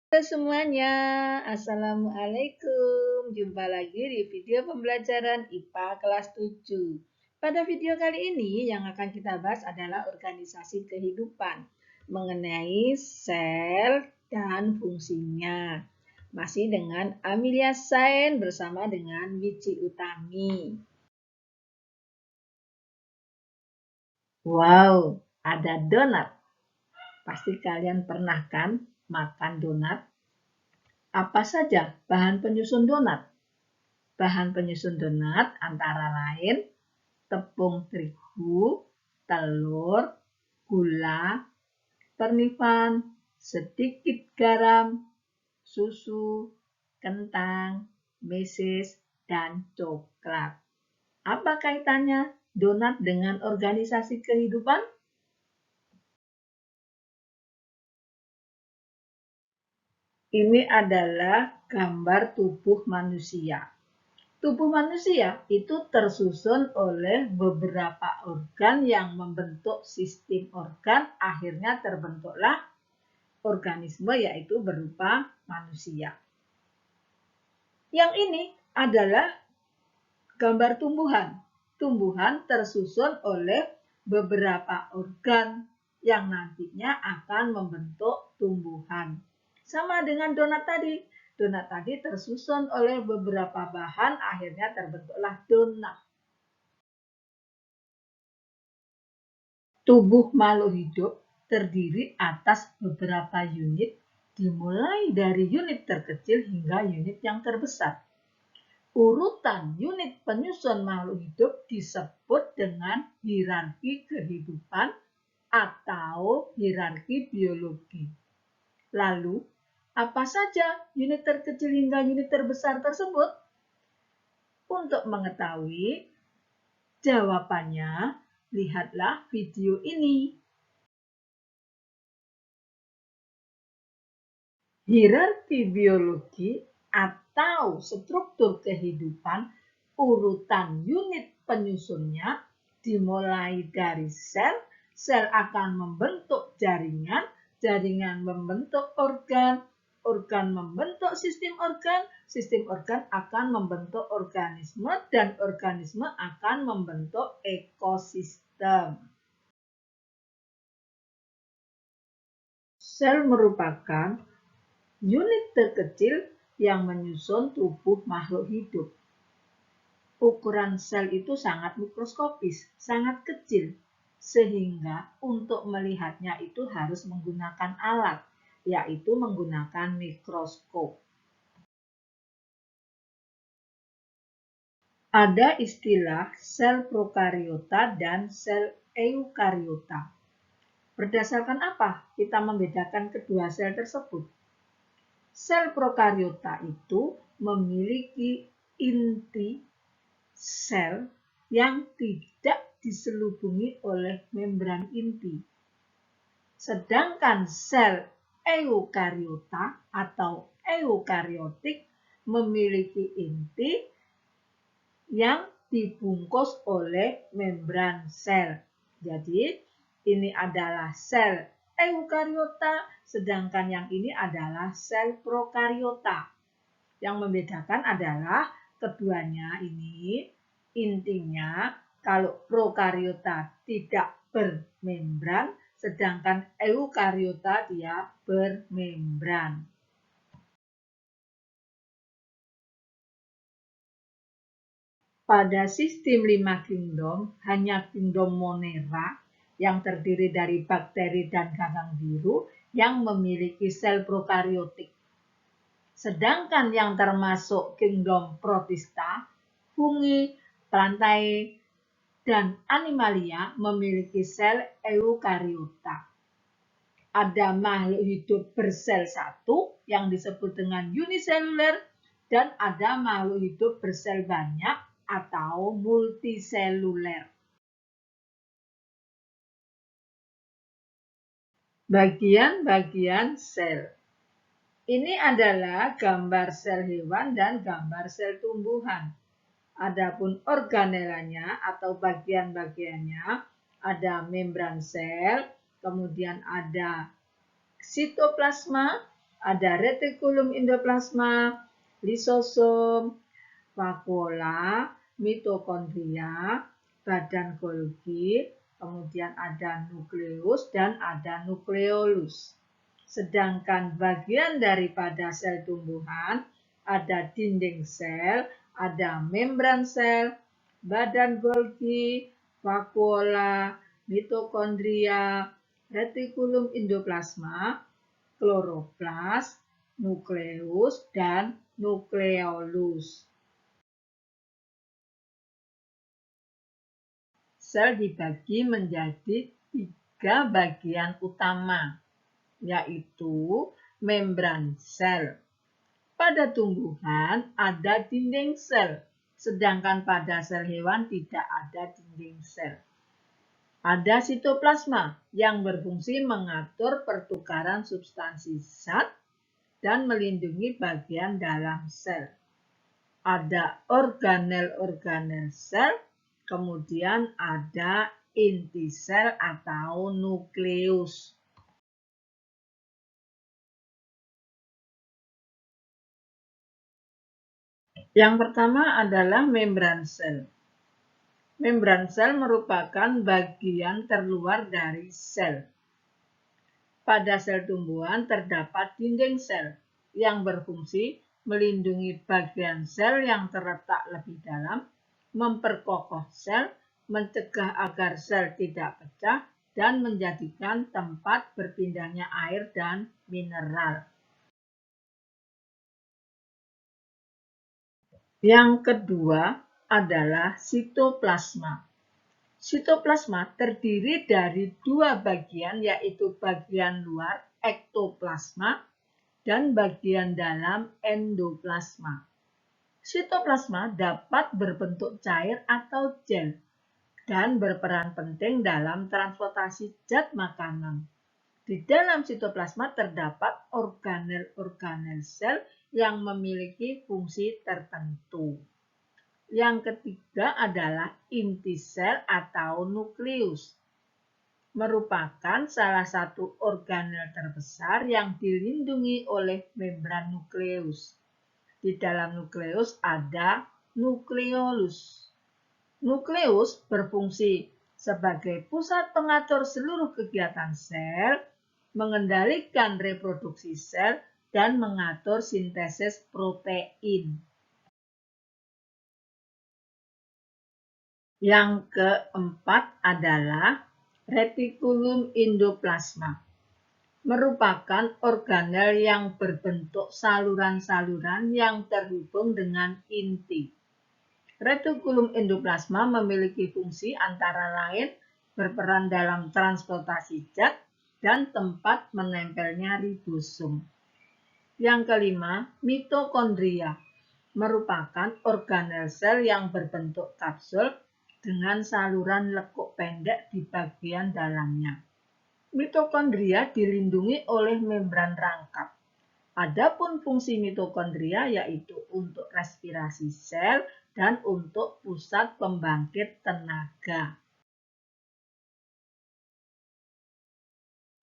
Halo semuanya, Assalamualaikum. Jumpa lagi di video pembelajaran IPA kelas 7. Pada video kali ini yang akan kita bahas adalah organisasi kehidupan mengenai sel dan fungsinya. Masih dengan Amelia Sain bersama dengan Wici Utami. Wow, ada donat. Pasti kalian pernah kan makan donat? Apa saja bahan penyusun donat? Bahan penyusun donat antara lain tepung terigu, telur, gula, ternifan, sedikit garam, susu, kentang, meses, dan coklat. Apa kaitannya donat dengan organisasi kehidupan? Ini adalah gambar tubuh manusia. Tubuh manusia itu tersusun oleh beberapa organ yang membentuk sistem organ, akhirnya terbentuklah organisme yaitu berupa manusia. Yang ini adalah gambar tumbuhan. Tumbuhan tersusun oleh beberapa organ yang nantinya akan membentuk tumbuhan. Sama dengan donat tadi. Donat tadi tersusun oleh beberapa bahan, akhirnya terbentuklah donat. Tubuh makhluk hidup terdiri atas beberapa unit, dimulai dari unit terkecil hingga unit yang terbesar. Urutan unit penyusun makhluk hidup disebut dengan hierarki kehidupan atau hierarki biologi. Lalu, apa saja unit terkecil hingga unit terbesar tersebut? Untuk mengetahui jawabannya, lihatlah video ini. Hierarki biologi atau struktur kehidupan, urutan unit penyusunnya dimulai dari sel, sel akan membentuk jaringan, jaringan membentuk organ, organ membentuk sistem organ akan membentuk organisme, dan organisme akan membentuk ekosistem. Sel merupakan unit terkecil yang menyusun tubuh makhluk hidup. Ukuran sel itu sangat mikroskopis, sangat kecil, sehingga untuk melihatnya itu harus menggunakan alat, yaitu menggunakan mikroskop. Ada istilah sel prokariota dan sel eukariota. Berdasarkan apa kita membedakan kedua sel tersebut? Sel prokariota itu memiliki inti sel yang tidak diselubungi oleh membran inti. Sedangkan sel eukariota atau eukariotik memiliki inti yang dibungkus oleh membran sel. Jadi, ini adalah sel eukariota, sedangkan yang ini adalah sel prokariota. Yang membedakan adalah keduanya ini intinya kalau prokariota tidak bermembran, sedangkan eukariota dia bermembran. Pada sistem 5 kingdom, hanya kingdom Monera yang terdiri dari bakteri dan gagang biru yang memiliki sel prokariotik. Sedangkan yang termasuk kingdom Protista, fungi, plantae, dan animalia memiliki sel eukariota. Ada makhluk hidup bersel satu yang disebut dengan uniseluler dan ada makhluk hidup bersel banyak atau multiseluler. Bagian-bagian sel. Ini adalah gambar sel hewan dan gambar sel tumbuhan. Adapun organelanya atau bagian-bagiannya ada membran sel, kemudian ada sitoplasma, Ada retikulum endoplasma, lisosom, vakuola, mitokondria, badan Golgi, kemudian ada nukleus dan ada nukleolus. Sedangkan bagian daripada sel tumbuhan ada dinding sel, ada membran sel, badan Golgi, vakuola, mitokondria, retikulum endoplasma, kloroplas, nukleus, dan nukleolus. Sel dibagi menjadi 3 bagian utama, yaitu membran sel. Pada tumbuhan ada dinding sel, sedangkan pada sel hewan tidak ada dinding sel. Ada sitoplasma yang berfungsi mengatur pertukaran substansi zat dan melindungi bagian dalam sel. Ada organel-organel sel, kemudian ada inti sel atau nukleus. Yang pertama adalah membran sel. Membran sel merupakan bagian terluar dari sel. Pada sel tumbuhan terdapat dinding sel yang berfungsi melindungi bagian sel yang terletak lebih dalam, memperkokoh sel, mencegah agar sel tidak pecah, dan menjadikan tempat berpindahnya air dan mineral. Yang kedua adalah sitoplasma. Sitoplasma terdiri dari 2 bagian, yaitu bagian luar ektoplasma dan bagian dalam endoplasma. Sitoplasma dapat berbentuk cair atau gel dan berperan penting dalam transportasi zat makanan. Di dalam sitoplasma terdapat organel-organel sel yang memiliki fungsi tertentu. Yang ketiga adalah inti sel atau nukleus. Merupakan salah satu organel terbesar yang dilindungi oleh membran nukleus. Di dalam nukleus ada nukleolus. Nukleus berfungsi sebagai pusat pengatur seluruh kegiatan sel, mengendalikan reproduksi sel, dan mengatur sintesis protein. Yang keempat adalah retikulum endoplasma. Merupakan organel yang berbentuk saluran-saluran yang terhubung dengan inti. Retikulum endoplasma memiliki fungsi antara lain berperan dalam transportasi zat dan tempat menempelnya ribosom. Yang kelima, mitokondria merupakan organel sel yang berbentuk kapsul dengan saluran lekuk pendek di bagian dalamnya. Mitokondria dilindungi oleh membran rangkap. Adapun fungsi mitokondria yaitu untuk respirasi sel dan untuk pusat pembangkit tenaga.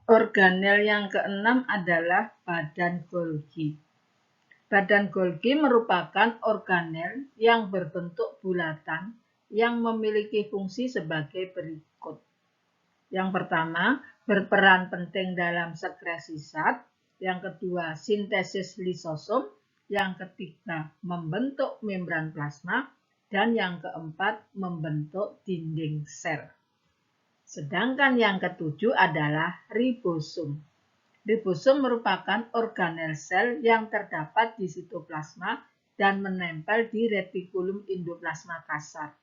Organel yang keenam adalah badan Golgi. Badan Golgi merupakan organel yang berbentuk bulatan yang memiliki fungsi sebagai berikut. Yang pertama, berperan penting dalam sekresi zat. Yang kedua, sintesis lisosom. Yang ketiga, membentuk membran plasma. Dan yang keempat, membentuk dinding sel. Sedangkan yang ketujuh adalah ribosom. Ribosom merupakan organel sel yang terdapat di sitoplasma dan menempel di retikulum endoplasma kasar.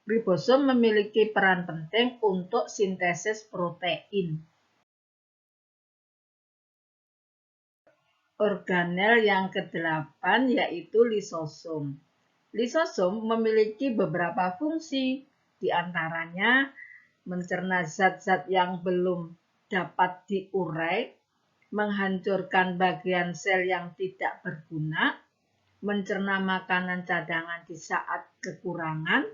Ribosom memiliki peran penting untuk sintesis protein. Organel yang ke-8 yaitu lisosom. Lisosom memiliki beberapa fungsi, di antaranya mencerna zat-zat yang belum dapat diurai, menghancurkan bagian sel yang tidak berguna, mencerna makanan cadangan di saat kekurangan,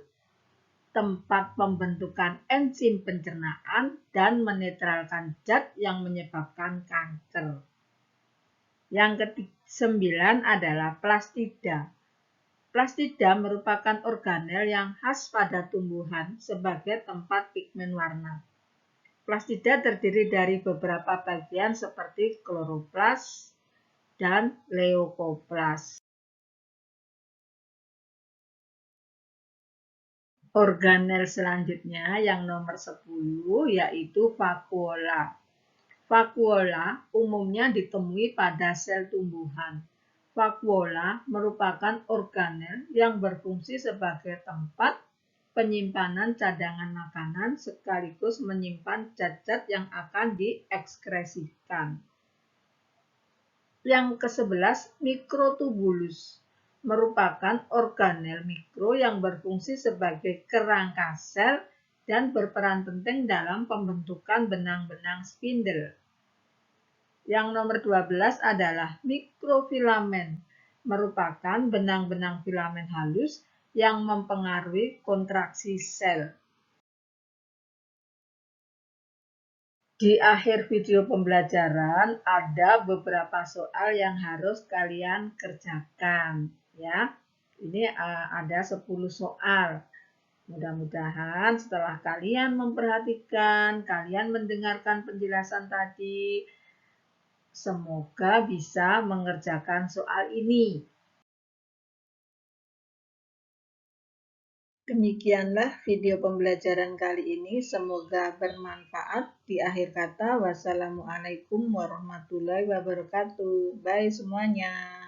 tempat pembentukan enzim pencernaan, dan menetralkan zat yang menyebabkan kanker. Yang ke-9 adalah plastida. Plastida merupakan organel yang khas pada tumbuhan sebagai tempat pigmen warna. Plastida terdiri dari beberapa bagian seperti kloroplas dan leukoplas. Organel selanjutnya yang nomor 10 yaitu vakuola. Vakuola umumnya ditemui pada sel tumbuhan. Vakuola merupakan organel yang berfungsi sebagai tempat penyimpanan cadangan makanan sekaligus menyimpan zat-zat yang akan diekskresikan. Yang ke-11, mikrotubulus merupakan organel mikro yang berfungsi sebagai kerangka sel dan berperan penting dalam pembentukan benang-benang spindle. Yang nomor 12 adalah mikrofilamen, merupakan benang-benang filamen halus yang mempengaruhi kontraksi sel. Di akhir video pembelajaran ada beberapa soal yang harus kalian kerjakan ya. Ini ada 10 soal. Mudah-mudahan setelah kalian memperhatikan, kalian mendengarkan penjelasan tadi, semoga bisa mengerjakan soal ini. Demikianlah video pembelajaran kali ini. Semoga bermanfaat. Di akhir kata, wassalamualaikum warahmatullahi wabarakatuh. Bye semuanya.